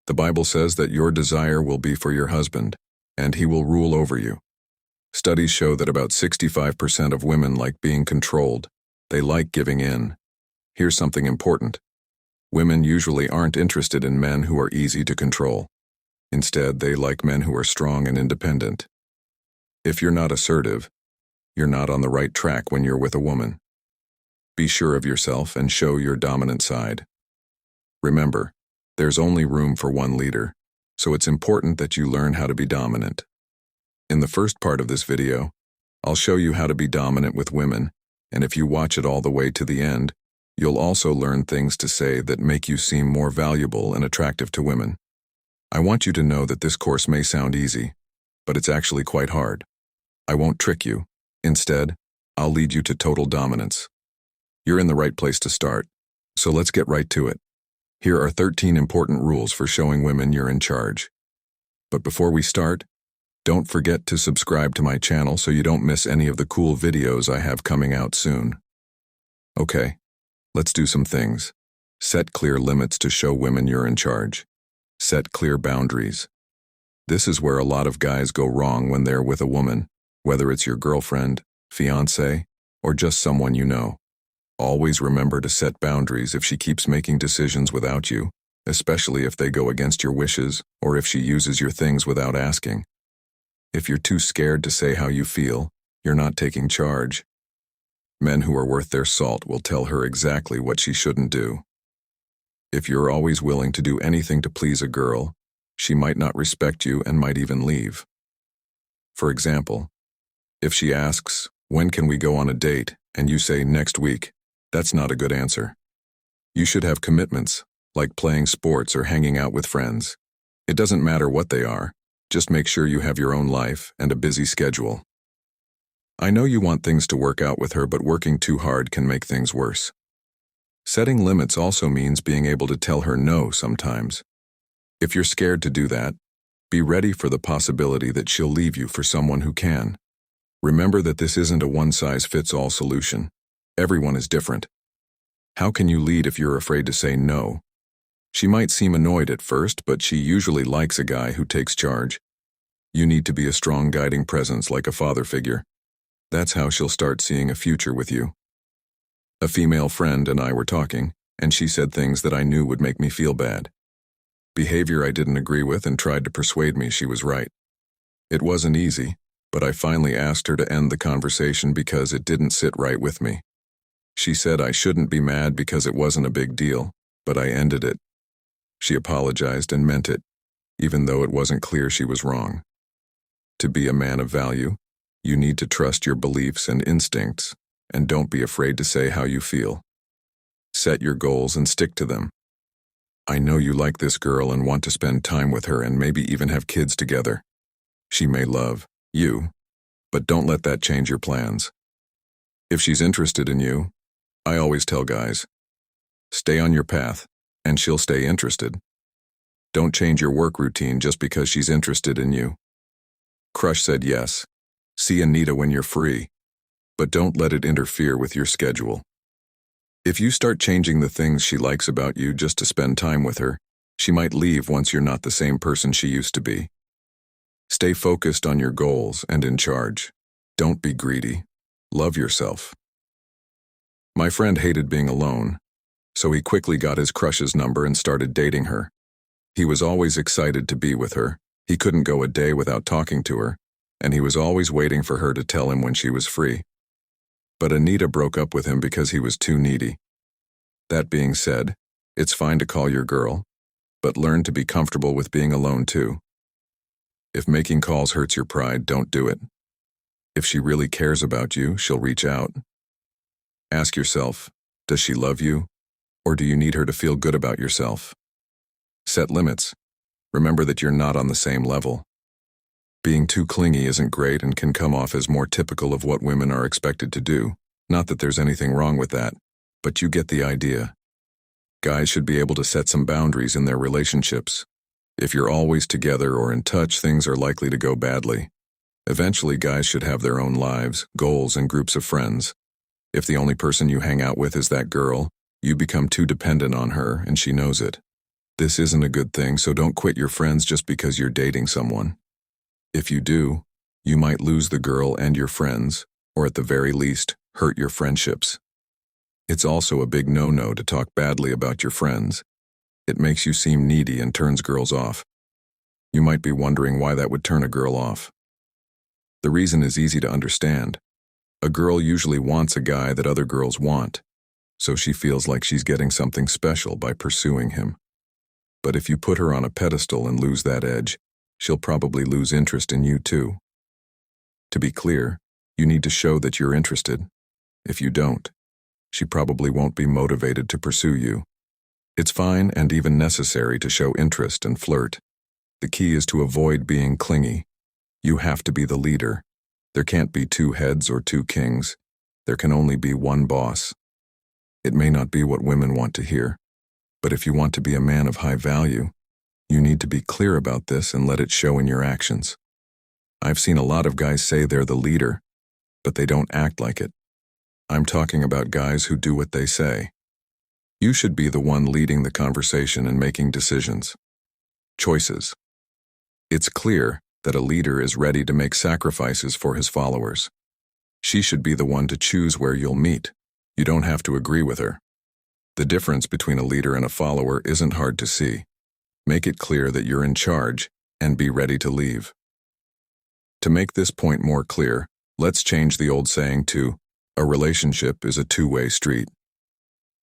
The Bible says that your desire will be for your husband, and he will rule over you. Studies show that about 65% of women like being controlled. They like giving in. Here's something important. Women usually aren't interested in men who are easy to control. Instead, they like men who are strong and independent. If you're not assertive, you're not on the right track when you're with a woman. Be sure of yourself and show your dominant side. Remember, there's only room for one leader, so it's important that you learn how to be dominant. In the first part of this video, I'll show you how to be dominant with women, and if you watch it all the way to the end, you'll also learn things to say that make you seem more valuable and attractive to women. I want you to know that this course may sound easy, but it's actually quite hard. I won't trick you. Instead, I'll lead you to total dominance. You're in the right place to start, so let's get right to it. Here are 13 important rules for showing women you're in charge. But before we start, don't forget to subscribe to my channel so you don't miss any of the cool videos I have coming out soon. Okay, let's do some things. Set clear limits to show women you're in charge. Set clear boundaries. This is where a lot of guys go wrong when they're with a woman, whether it's your girlfriend, fiancé, or just someone you know. Always remember to set boundaries if she keeps making decisions without you, especially if they go against your wishes or if she uses your things without asking. If you're too scared to say how you feel, you're not taking charge. Men who are worth their salt will tell her exactly what she shouldn't do. If you're always willing to do anything to please a girl, she might not respect you and might even leave. For example, if she asks, "When can we go on a date?" and you say, "Next week," that's not a good answer. You should have commitments, like playing sports or hanging out with friends. It doesn't matter what they are, just make sure you have your own life and a busy schedule. I know you want things to work out with her, but working too hard can make things worse. Setting limits also means being able to tell her no sometimes. If you're scared to do that, be ready for the possibility that she'll leave you for someone who can. Remember that this isn't a one-size-fits-all solution. Everyone is different. How can you lead if you're afraid to say no? She might seem annoyed at first, but she usually likes a guy who takes charge. You need to be a strong guiding presence like a father figure. That's how she'll start seeing a future with you. A female friend and I were talking, and she said things that I knew would make me feel bad. Behavior I didn't agree with and tried to persuade me she was right. It wasn't easy, but I finally asked her to end the conversation because it didn't sit right with me. She said I shouldn't be mad because it wasn't a big deal, but I ended it. She apologized and meant it, even though it wasn't clear she was wrong. To be a man of value, you need to trust your beliefs and instincts, and don't be afraid to say how you feel. Set your goals and stick to them. I know you like this girl and want to spend time with her and maybe even have kids together. She may love you, but don't let that change your plans. If she's interested in you, I always tell guys, stay on your path, and she'll stay interested. Don't change your work routine just because she's interested in you. Crush said yes. See Anita when you're free, but don't let it interfere with your schedule. If you start changing the things she likes about you just to spend time with her, she might leave once you're not the same person she used to be. Stay focused on your goals and in charge. Don't be greedy. Love yourself. My friend hated being alone, so he quickly got his crush's number and started dating her. He was always excited to be with her. He couldn't go a day without talking to her, and he was always waiting for her to tell him when she was free. But Anita broke up with him because he was too needy. That being said, it's fine to call your girl, but learn to be comfortable with being alone too. If making calls hurts your pride, don't do it. If she really cares about you, she'll reach out. Ask yourself, does she love you, or do you need her to feel good about yourself? Set limits. Remember that you're not on the same level. Being too clingy isn't great and can come off as more typical of what women are expected to do. Not that there's anything wrong with that, but you get the idea. Guys should be able to set some boundaries in their relationships. If you're always together or in touch, things are likely to go badly. Eventually, guys should have their own lives, goals, and groups of friends. If the only person you hang out with is that girl, you become too dependent on her and she knows it. This isn't a good thing, so don't quit your friends just because you're dating someone. If you do, you might lose the girl and your friends, or at the very least, hurt your friendships. It's also a big no-no to talk badly about your friends. It makes you seem needy and turns girls off. You might be wondering why that would turn a girl off. The reason is easy to understand. A girl usually wants a guy that other girls want, so she feels like she's getting something special by pursuing him. But if you put her on a pedestal and lose that edge, she'll probably lose interest in you too. To be clear, you need to show that you're interested. If you don't, she probably won't be motivated to pursue you. It's fine and even necessary to show interest and flirt. The key is to avoid being clingy. You have to be the leader. There can't be two heads or two kings. There can only be one boss. It may not be what women want to hear, but if you want to be a man of high value, you need to be clear about this and let it show in your actions. I've seen a lot of guys say they're the leader, but they don't act like it. I'm talking about guys who do what they say. You should be the one leading the conversation and making decisions. Choices. It's clear that a leader is ready to make sacrifices for his followers. She should be the one to choose where you'll meet. You don't have to agree with her. The difference between a leader and a follower isn't hard to see. Make it clear that you're in charge and be ready to leave. To make this point more clear, let's change the old saying to, a relationship is a two-way street.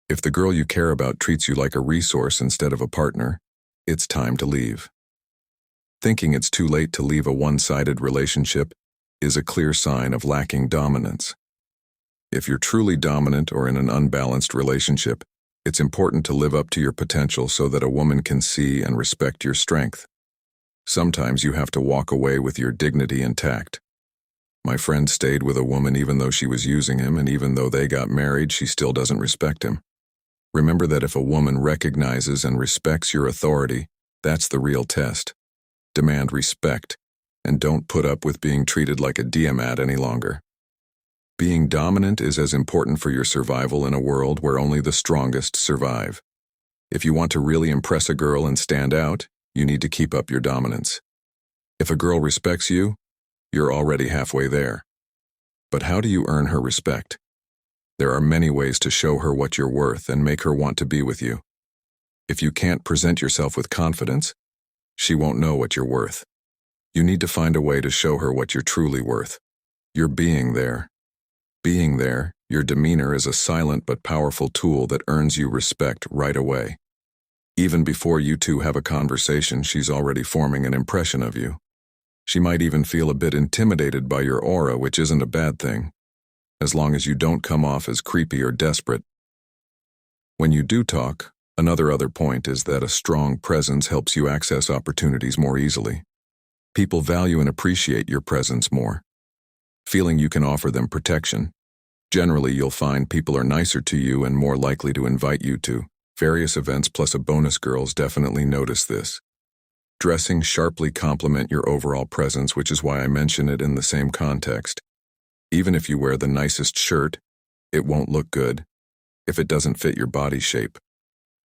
If the girl you care about treats you like a resource instead of a partner, it's time to leave. Thinking it's too late to leave a one-sided relationship is a clear sign of lacking dominance. If you're truly dominant or in an unbalanced relationship, it's important to live up to your potential so that a woman can see and respect your strength. Sometimes you have to walk away with your dignity intact. My friend stayed with a woman even though she was using him, and even though they got married, she still doesn't respect him. Remember that if a woman recognizes and respects your authority, that's the real test. Demand respect, and don't put up with being treated like a diamat any longer. Being dominant is as important for your survival in a world where only the strongest survive. If you want to really impress a girl and stand out, you need to keep up your dominance. If a girl respects you, you're already halfway there. But how do you earn her respect? There are many ways to show her what you're worth and make her want to be with you. If you can't present yourself with confidence, she won't know what you're worth. You need to find a way to show her what you're truly worth. You're being there. Being there, your demeanor is a silent but powerful tool that earns you respect right away. Even before you two have a conversation, she's already forming an impression of you. She might even feel a bit intimidated by your aura, which isn't a bad thing, as long as you don't come off as creepy or desperate. When you do talk, another point is that a strong presence helps you access opportunities more easily. People value and appreciate your presence more. Feeling you can offer them protection. Generally, you'll find people are nicer to you and more likely to invite you to various events, plus a bonus. Girls definitely notice this. Dressing sharply complement your overall presence, which is why I mention it in the same context. Even if you wear the nicest shirt, it won't look good if it doesn't fit your body shape.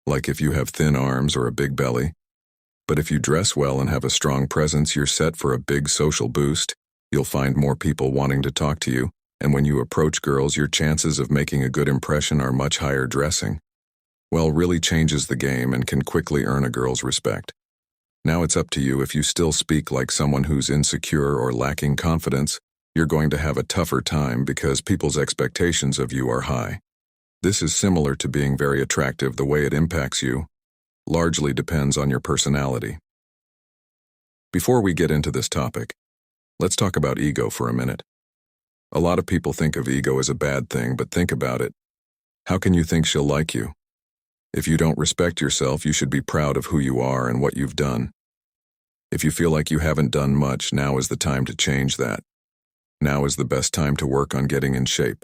Like if you have thin arms or a big belly. But if you dress well and have a strong presence, you're set for a big social boost. You'll find more people wanting to talk to you, and when you approach girls, your chances of making a good impression are much higher. Dressing well really changes the game and can quickly earn a girl's respect. Now it's up to you. If you still speak like someone who's insecure or lacking confidence, you're going to have a tougher time because people's expectations of you are high. This is similar to being very attractive. The way it impacts you largely depends on your personality. Before we get into this topic, let's talk about ego for a minute. A lot of people think of ego as a bad thing, but think about it. How can you think she'll like you? If you don't respect yourself, you should be proud of who you are and what you've done. If you feel like you haven't done much, now is the time to change that. Now is the best time to work on getting in shape.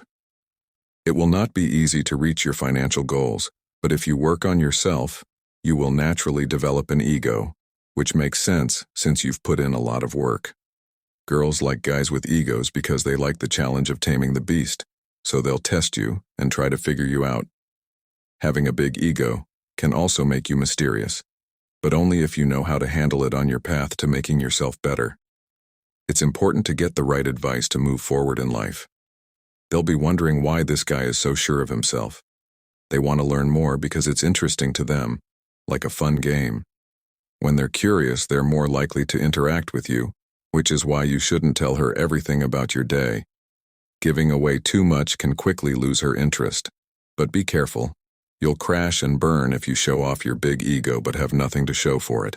It will not be easy to reach your financial goals, but if you work on yourself, you will naturally develop an ego, which makes sense since you've put in a lot of work. Girls like guys with egos because they like the challenge of taming the beast, so they'll test you and try to figure you out. Having a big ego can also make you mysterious. but only if you know how to handle it on your path to making yourself better. It's important to get the right advice to move forward in life. They'll be wondering why this guy is so sure of himself. They want to learn more because it's interesting to them, like a fun game. When they're curious, they're more likely to interact with you, which is why you shouldn't tell her everything about your day. Giving away too much can quickly lose her interest. But be careful. You'll crash and burn if you show off your big ego but have nothing to show for it.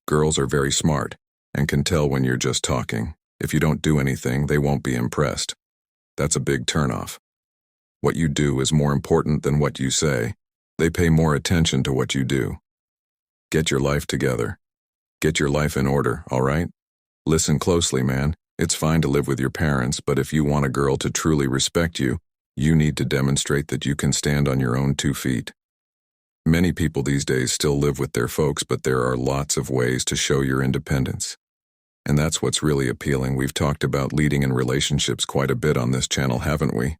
Girls are very smart and can tell when you're just talking. If you don't do anything, they won't be impressed. That's a big turnoff. What you do is more important than what you say. They pay more attention to what you do. Get your life together. Get your life in order, all right? Listen closely, man. It's fine to live with your parents, but if you want a girl to truly respect you, you need to demonstrate that you can stand on your own 2 feet. Many people these days still live with their folks, but there are lots of ways to show your independence. And that's what's really appealing. We've talked about leading in relationships quite a bit on this channel, haven't we?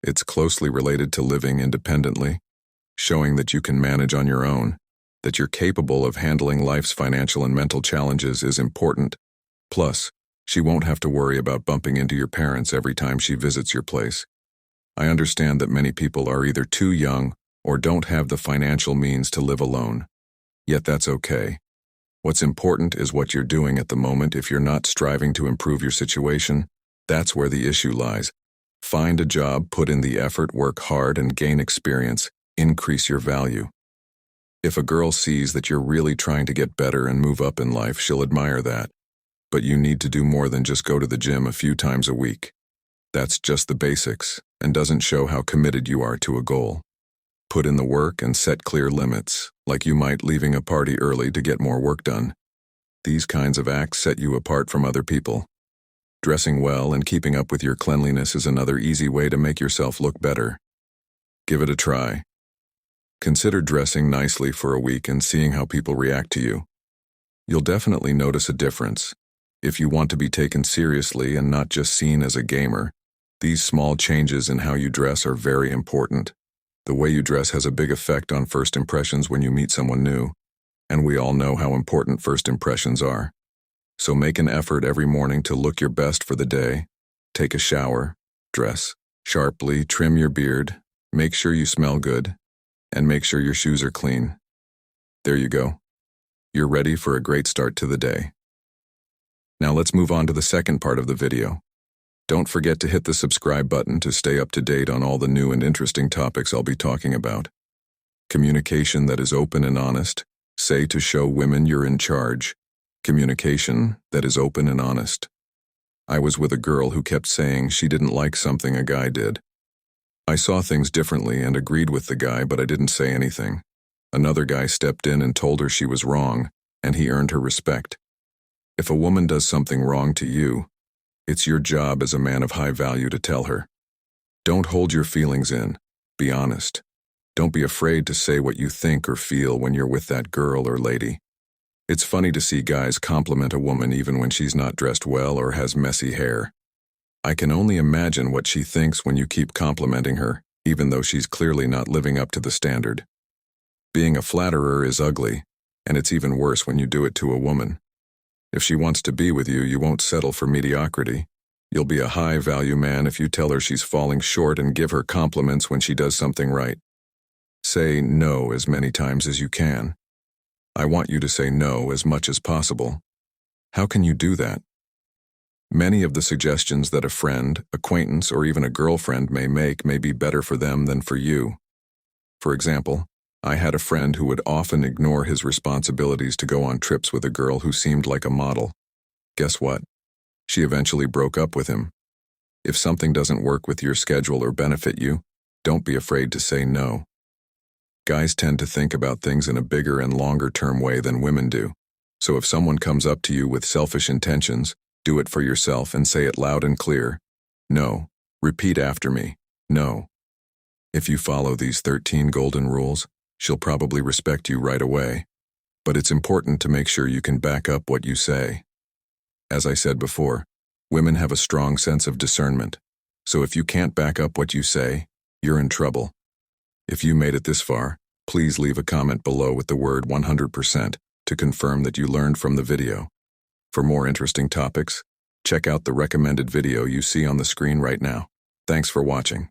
It's closely related to living independently, showing that you can manage on your own, that you're capable of handling life's financial and mental challenges is important. Plus, she won't have to worry about bumping into your parents every time she visits your place. I understand that many people are either too young or don't have the financial means to live alone. Yet that's okay. What's important is what you're doing at the moment. If you're not striving to improve your situation, that's where the issue lies. Find a job, put in the effort, work hard, and gain experience. Increase your value. If a girl sees that you're really trying to get better and move up in life, she'll admire that. But you need to do more than just go to the gym a few times a week. That's just the basics and doesn't show how committed you are to a goal. Put in the work and set clear limits, like you might leaving a party early to get more work done. These kinds of acts set you apart from other people. Dressing well and keeping up with your cleanliness is another easy way to make yourself look better. Give it a try. Consider dressing nicely for a week and seeing how people react to you. You'll definitely notice a difference. If you want to be taken seriously and not just seen as a gamer, these small changes in how you dress are very important. The way you dress has a big effect on first impressions when you meet someone new, and we all know how important first impressions are. So make an effort every morning to look your best for the day. Take a shower, dress sharply, trim your beard, make sure you smell good, and make sure your shoes are clean. There you go. You're ready for a great start to the day. Now let's move on to the second part of the video. Don't forget to hit the subscribe button to stay up to date on all the new and interesting topics I'll be talking about. Communication that is open and honest. Say to show women you're in charge. Communication that is open and honest. I was with a girl who kept saying she didn't like something a guy did. I saw things differently and agreed with the guy, but I didn't say anything. Another guy stepped in and told her she was wrong, and he earned her respect. If a woman does something wrong to you, it's your job as a man of high value to tell her. Don't hold your feelings in. Be honest. Don't be afraid to say what you think or feel when you're with that girl or lady. It's funny to see guys compliment a woman even when she's not dressed well or has messy hair. I can only imagine what she thinks when you keep complimenting her, even though she's clearly not living up to the standard. Being a flatterer is ugly, and it's even worse when you do it to a woman. If she wants to be with you, you won't settle for mediocrity. You'll be a high-value man if you tell her she's falling short and give her compliments when she does something right. Say no as many times as you can. I want you to say no as much as possible. How can you do that? Many of the suggestions that a friend, acquaintance, or even a girlfriend may make may be better for them than for you. For example, I had a friend who would often ignore his responsibilities to go on trips with a girl who seemed like a model. Guess what? She eventually broke up with him. If something doesn't work with your schedule or benefit you, don't be afraid to say no. Guys tend to think about things in a bigger and longer-term way than women do. So if someone comes up to you with selfish intentions, do it for yourself and say it loud and clear. No. Repeat after me. No. If you follow these 13 golden rules, she'll probably respect you right away. But it's important to make sure you can back up what you say. As I said before, women have a strong sense of discernment. So if you can't back up what you say, you're in trouble. If you made it this far, Please leave a comment below with the word 100% to confirm that you learned from the video. For more interesting topics, check out the recommended video you see on the screen right now. Thanks for watching.